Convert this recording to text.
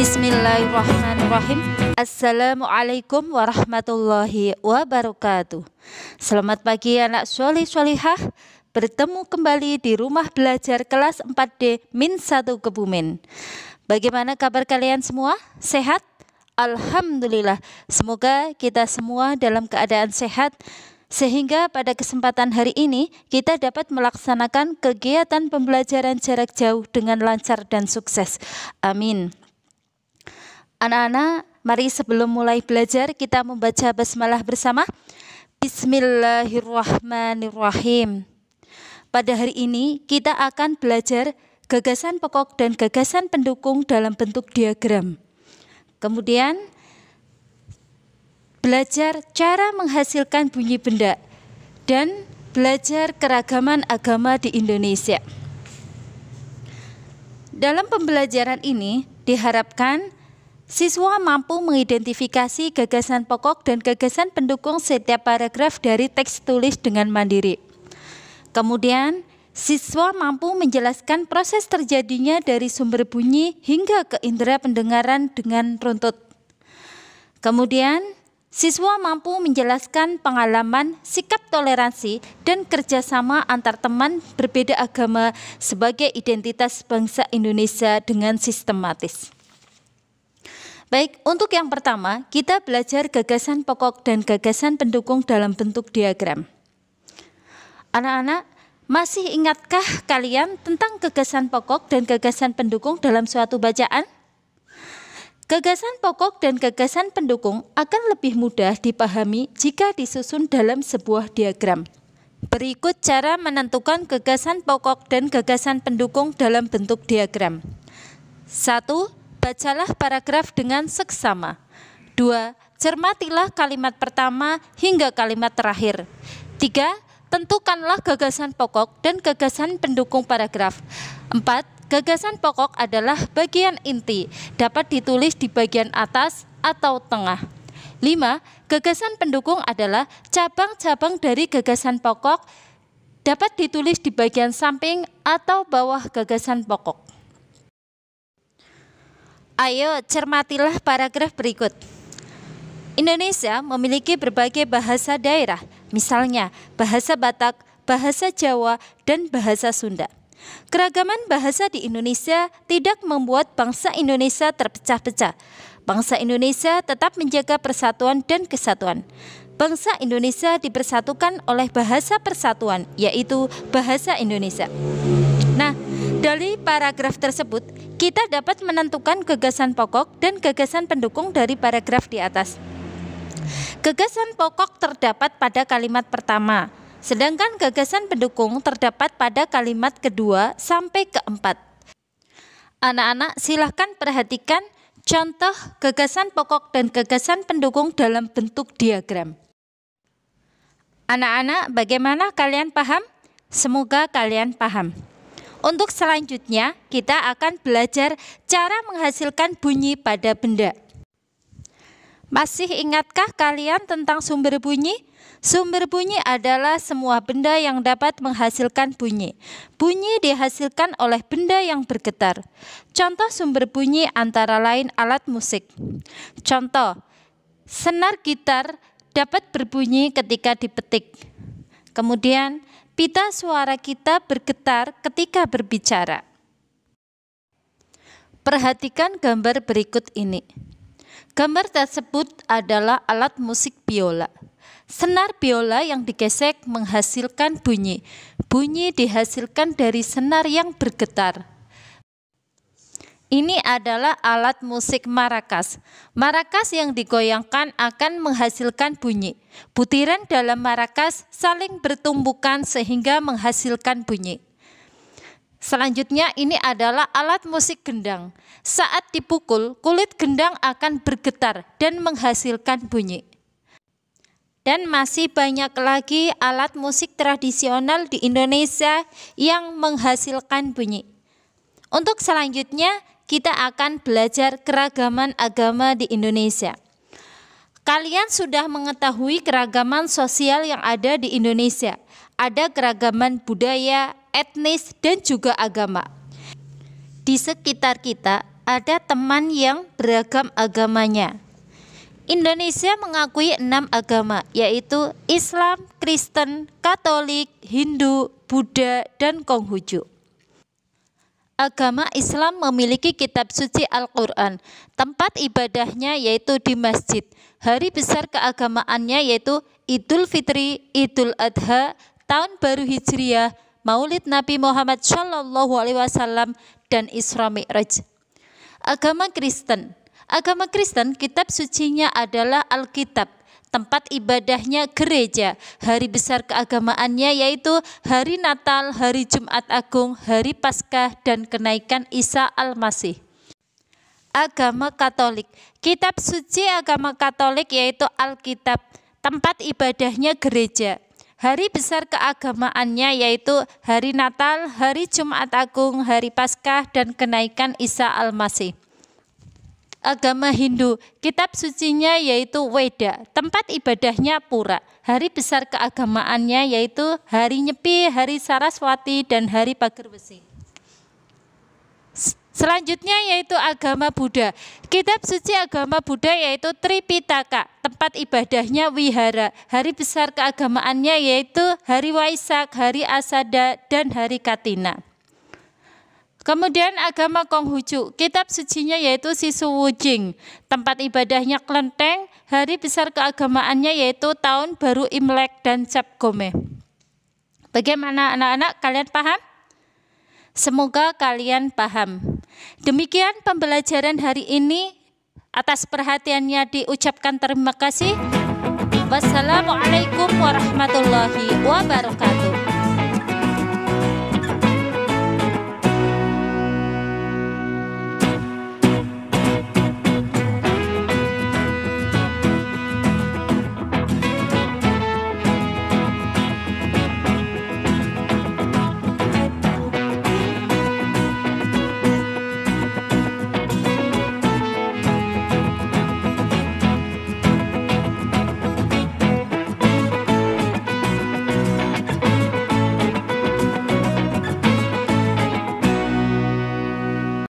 Bismillahirrahmanirrahim. Assalamualaikum warahmatullahi wabarakatuh. Selamat pagi anak sholih-sholihah. Bertemu kembali di rumah belajar kelas 4D Min 1 Kebumen. Bagaimana kabar kalian semua? Sehat? Alhamdulillah. Semoga kita semua dalam keadaan sehat, sehingga pada kesempatan hari ini kita dapat melaksanakan kegiatan pembelajaran jarak jauh dengan lancar dan sukses. Amin. Anak-anak, mari sebelum mulai belajar kita membaca basmalah bersama. Bismillahirrahmanirrahim. Pada hari ini kita akan belajar gagasan pokok dan gagasan pendukung dalam bentuk diagram. Kemudian belajar cara menghasilkan bunyi benda dan belajar keragaman agama di Indonesia. Dalam pembelajaran ini diharapkan siswa mampu mengidentifikasi gagasan pokok dan gagasan pendukung setiap paragraf dari teks tulis dengan mandiri. Kemudian, siswa mampu menjelaskan proses terjadinya dari sumber bunyi hingga ke indera pendengaran dengan runtut. Kemudian, siswa mampu menjelaskan pengalaman, sikap toleransi, dan kerjasama antar teman berbeda agama sebagai identitas bangsa Indonesia dengan sistematis. Baik, untuk yang pertama, kita belajar gagasan pokok dan gagasan pendukung dalam bentuk diagram. Anak-anak, masih ingatkah kalian tentang gagasan pokok dan gagasan pendukung dalam suatu bacaan? Gagasan pokok dan gagasan pendukung akan lebih mudah dipahami jika disusun dalam sebuah diagram. Berikut cara menentukan gagasan pokok dan gagasan pendukung dalam bentuk diagram. 1. Bacalah paragraf dengan seksama. 2. Cermatilah kalimat pertama hingga kalimat terakhir. 3. Tentukanlah gagasan pokok dan gagasan pendukung paragraf. 4. Gagasan pokok adalah bagian inti, dapat ditulis di bagian atas atau tengah. 5. Gagasan pendukung adalah cabang-cabang dari gagasan pokok, dapat ditulis di bagian samping atau bawah gagasan pokok. Ayo cermatilah paragraf berikut. Indonesia memiliki berbagai bahasa daerah, misalnya bahasa Batak, bahasa Jawa, dan bahasa Sunda. Keragaman bahasa di Indonesia tidak membuat bangsa Indonesia terpecah-pecah. Bangsa Indonesia tetap menjaga persatuan dan kesatuan. Bangsa Indonesia dipersatukan oleh bahasa persatuan, yaitu bahasa Indonesia. Nah, dari paragraf tersebut, kita dapat menentukan gagasan pokok dan gagasan pendukung dari paragraf di atas. Gagasan pokok terdapat pada kalimat pertama, sedangkan gagasan pendukung terdapat pada kalimat kedua sampai keempat. Anak-anak, silahkan perhatikan contoh gagasan pokok dan gagasan pendukung dalam bentuk diagram. Anak-anak, bagaimana kalian paham? Semoga kalian paham. Untuk selanjutnya, kita akan belajar cara menghasilkan bunyi pada benda. Masih ingatkah kalian tentang sumber bunyi? Sumber bunyi adalah semua benda yang dapat menghasilkan bunyi. Bunyi dihasilkan oleh benda yang bergetar. Contoh sumber bunyi antara lain alat musik. Contoh, senar gitar dapat berbunyi ketika dipetik. Kemudian, pita suara kita bergetar ketika berbicara. Perhatikan gambar berikut ini. Gambar tersebut adalah alat musik biola. Senar biola yang digesek menghasilkan bunyi. Bunyi dihasilkan dari senar yang bergetar. Ini adalah alat musik marakas. Marakas yang digoyangkan akan menghasilkan bunyi. Butiran dalam marakas saling bertumbukan sehingga menghasilkan bunyi. Selanjutnya ini adalah alat musik gendang. Saat dipukul, kulit gendang akan bergetar dan menghasilkan bunyi. Dan masih banyak lagi alat musik tradisional di Indonesia yang menghasilkan bunyi. Untuk selanjutnya, kita akan belajar keragaman agama di Indonesia. Kalian sudah mengetahui keragaman sosial yang ada di Indonesia. Ada keragaman budaya, etnis, dan juga agama. Di sekitar kita ada teman yang beragam agamanya. Indonesia mengakui 6 agama, yaitu Islam, Kristen, Katolik, Hindu, Buddha, dan Konghucu. Agama Islam memiliki kitab suci Al-Quran, tempat ibadahnya yaitu di masjid. Hari besar keagamaannya yaitu Idul Fitri, Idul Adha, Tahun Baru Hijriah, Maulid Nabi Muhammad SAW, dan Isra Mi'raj. Agama Kristen, kitab sucinya adalah Alkitab, tempat ibadahnya gereja, hari besar keagamaannya yaitu hari Natal, hari Jumat Agung, hari Paskah, dan kenaikan Isa Al-Masih. Agama Katolik, kitab suci agama Katolik yaitu Alkitab, tempat ibadahnya gereja. Hari besar keagamaannya yaitu hari Natal, hari Jumat Agung, hari Paskah, dan kenaikan Isa Al-Masih. Agama Hindu, kitab sucinya yaitu Weda, tempat ibadahnya Pura. Hari besar keagamaannya yaitu hari Nyepi, hari Saraswati, dan hari Pager Besi. Selanjutnya yaitu agama Buddha. Kitab suci agama Buddha yaitu Tripitaka, tempat ibadahnya Wihara. Hari besar keagamaannya yaitu hari Waisak, hari Asada, dan hari Katina. Kemudian agama Konghucu, kitab sucinya yaitu Sisuwujing, tempat ibadahnya Klenteng. Hari besar keagamaannya yaitu Tahun Baru Imlek dan Cap Gome. Bagaimana anak-anak, kalian paham? Semoga kalian paham. Demikian pembelajaran hari ini. Atas perhatiannya diucapkan terima kasih. Wassalamualaikum warahmatullahi wabarakatuh.